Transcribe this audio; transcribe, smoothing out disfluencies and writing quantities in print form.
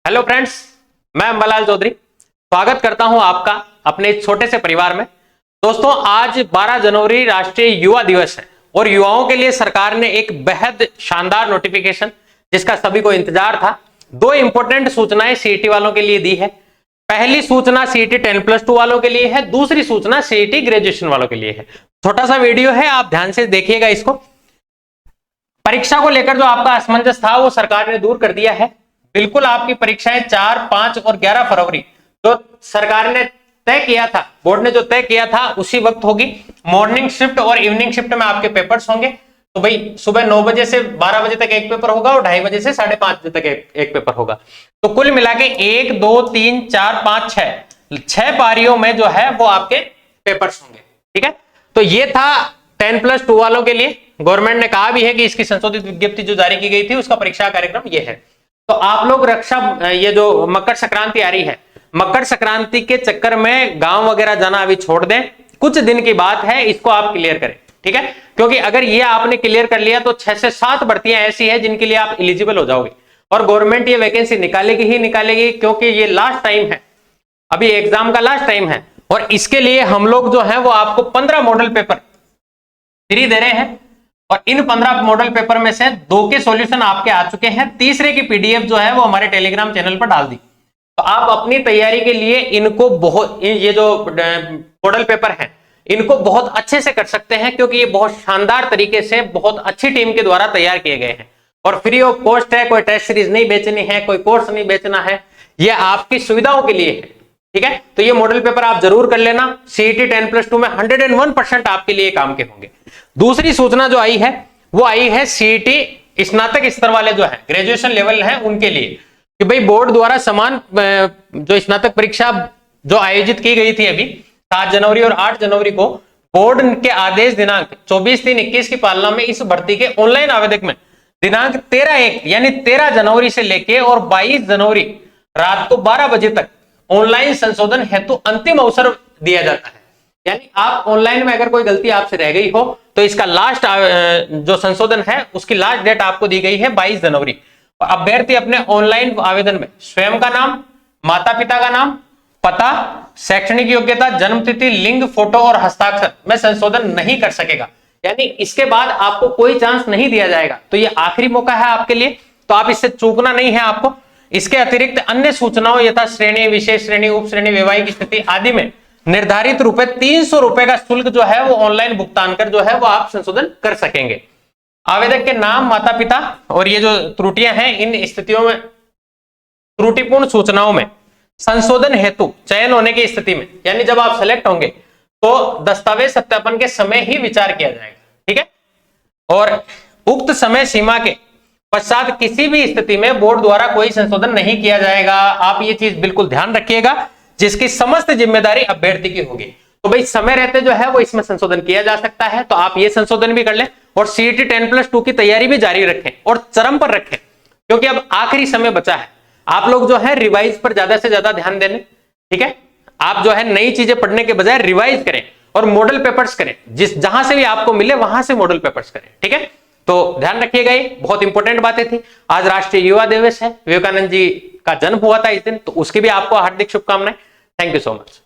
Hello friends, मैं अंबालाल चौधरी स्वागत करता हूं आपका अपने इस छोटे से परिवार में। दोस्तों, आज 12 जनवरी राष्ट्रीय युवा दिवस है और युवाओं के लिए सरकार ने एक बेहद शानदार नोटिफिकेशन, जिसका सभी को इंतजार था, दो इंपॉर्टेंट सूचनाएं सीईटी वालों के लिए दी है। पहली सूचना सीईटी 10+2 वालों के लिए है, दूसरी सूचना सीईटी ग्रेजुएशन वालों के लिए है। छोटा सा वीडियो है, आप ध्यान से देखिएगा इसको। परीक्षा को लेकर जो आपका असमंजस था वो सरकार ने दूर कर दिया है। बिल्कुल आपकी परीक्षाएं 4, 5 और 11 फरवरी जो सरकार ने तय किया था, बोर्ड ने जो तय किया था उसी वक्त होगी। मॉर्निंग शिफ्ट और इवनिंग शिफ्ट में आपके पेपर्स होंगे। तो भाई सुबह 9 बजे से 12 बजे तक एक पेपर होगा और 2:30 बजे से 5:30 बजे तक एक पेपर होगा। तो कुल मिला के 1, 2, 3, 4, 5, 6 पारियों में जो है वो आपके पेपर्स होंगे। ठीक है, तो ये था 10+2 वालों के लिए। गवर्नमेंट ने कहा भी है कि इसकी संशोधित विज्ञप्ति जो जारी की गई थी उसका परीक्षा कार्यक्रम ये है। तो आप लोग ये जो मकर संक्रांति आ रही है, मकर संक्रांति के चक्कर में गांव वगैरह जाना अभी छोड़ दें। कुछ दिन की बात है, इसको आप क्लियर करें। ठीक है, क्योंकि अगर ये आपने क्लियर कर लिया तो 6 से 7 भर्तियां ऐसी है जिनके लिए आप एलिजिबल हो जाओगे और गवर्नमेंट ये वैकेंसी निकालेगी ही निकालेगी, क्योंकि ये लास्ट टाइम है, अभी एग्जाम का लास्ट टाइम है। और इसके लिए हम लोग जो है वो आपको 15 मॉडल पेपर फ्री दे रहे हैं और इन 15 मॉडल पेपर में से 2 के सॉल्यूशन आपके आ चुके हैं। तीसरे की पीडीएफ जो है वो हमारे टेलीग्राम चैनल पर डाल दी। तो आप अपनी तैयारी के लिए इनको बहुत, ये जो मॉडल पेपर हैं इनको बहुत अच्छे से कर सकते हैं, क्योंकि ये बहुत शानदार तरीके से बहुत अच्छी टीम के द्वारा तैयार किए गए हैं और फ्री ऑफ कॉस्ट है। कोई टेस्ट सीरीज नहीं बेचनी है, कोई कोर्स नहीं बेचना है, ये आपकी सुविधाओं के लिए है। ठीक है, तो ये मॉडल पेपर आप जरूर कर लेना। सीईटी 10+2 में 101% आपके लिए काम के होंगे। दूसरी सूचना जो आई है वो आई है सीईटी स्नातक स्तर वाले जो है, ग्रेजुएशन लेवल है, उनके लिए कि भाई बोर्ड द्वारा समान जो स्नातक परीक्षा जो आयोजित की गई थी अभी 7 जनवरी और 8 जनवरी को, बोर्ड के आदेश दिनांक 24/3/21 की पालना में इस भर्ती के ऑनलाइन आवेदक में दिनांक 13/1 यानी 13 जनवरी से लेके और 22 जनवरी रात को 12 बजे तक ऑनलाइन संशोधन हेतु अंतिम अवसर दिया जाता है। यानी आप ऑनलाइन में अगर कोई गलती आपसे रह गई हो तो इसका लास्ट जो संशोधन है उसकी लास्ट डेट आपको दी गई है 22 जनवरी। अभ्यर्थी अपने ऑनलाइन आवेदन में स्वयं का नाम, माता पिता का नाम, पता, शैक्षणिक योग्यता, जन्मतिथि, लिंग, फोटो और हस्ताक्षर में संशोधन नहीं कर सकेगा। यानी इसके बाद आपको कोई चांस नहीं दिया जाएगा। तो ये आखिरी मौका है आपके लिए, तो आप इससे चूकना नहीं है आपको। इसके अतिरिक्त अन्य सूचनाओं यथा श्रेणी, विशेष श्रेणी, उप श्रेणी, वैवाहिक स्थिति आदि में निर्धारित रुपए 300 रुपए का शुल्क जो है वो ऑनलाइन भुगतान कर जो है वो आप संशोधन कर सकेंगे। आवेदक के नाम, माता पिता और ये जो त्रुटियां हैं, इन स्थितियों में त्रुटिपूर्ण सूचनाओं में संशोधन हेतु चयन होने की स्थिति में, यानी जब आप सेलेक्ट होंगे तो दस्तावेज सत्यापन के समय ही विचार किया जाएगा। ठीक है, और उक्त समय सीमा के पश्चात किसी भी स्थिति में बोर्ड द्वारा कोई संशोधन नहीं किया जाएगा। आप ये चीज बिल्कुल ध्यान रखिएगा, जिसकी समस्त जिम्मेदारी अभ्यर्थी की होगी। तो भाई समय रहते जो है वो इसमें संशोधन किया जा सकता है, तो आप ये संशोधन भी कर लें और सीईटी 10+2 की तैयारी भी जारी रखें और चरम पर रखें, क्योंकि अब आखिरी समय बचा है। आप लोग जो है रिवाइज पर ज्यादा से ज्यादा ध्यान देने। ठीक है, आप जो है नई चीजें पढ़ने के बजाय रिवाइज करें और मॉडल पेपर्स करें, जहां से भी आपको मिले वहां से मॉडल पेपर्स करें। ठीक है, तो ध्यान रखिएगा, ये बहुत इंपॉर्टेंट बातें थी। आज राष्ट्रीय युवा दिवस है, विवेकानंद जी का जन्म हुआ था इस दिन, तो उसकी भी आपको हार्दिक शुभकामनाएं। Thank you so much.